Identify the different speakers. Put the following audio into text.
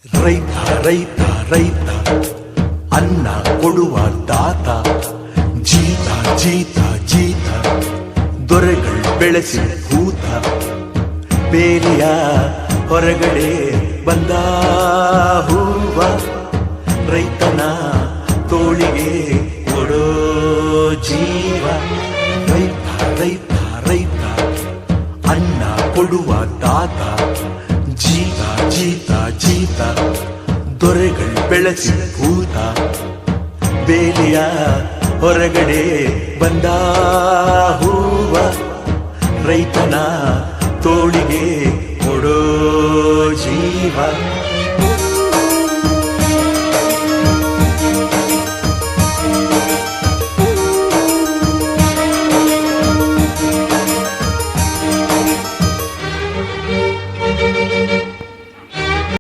Speaker 1: ರೈತ ರೈತ ರೈತ ಅನ್ನ ಕೊಡುವ ದಾತ, ಜೀತ ಜೀತ ಜೀತ ದೊರೆಗಳು ಬೆಳೆಸಿ ಭೂತ, ಬೇಲಿಯ ಹೊರಗಡೆ ಬಂದ ಹೂವ, ರೈತನ ತೋಳಿಗೆ ಕೊಡೋ ಜೀವ. ರೈತ ರೈತ ರೈತ ಅನ್ನ ಕೊಡುವ ದಾತ, ಜೀತ ಜೀತ ಜೀತ ದೊರೆಗಳು ಬೆಳೆಸಿ ಭೂತ, ಬೇಲಿಯ ಹೊರಗಡೆ ಬಂದ ಹೂವ, ರೈತನ ತೋಳಿಗೆ ಕೊಡೋ ಜೀವ.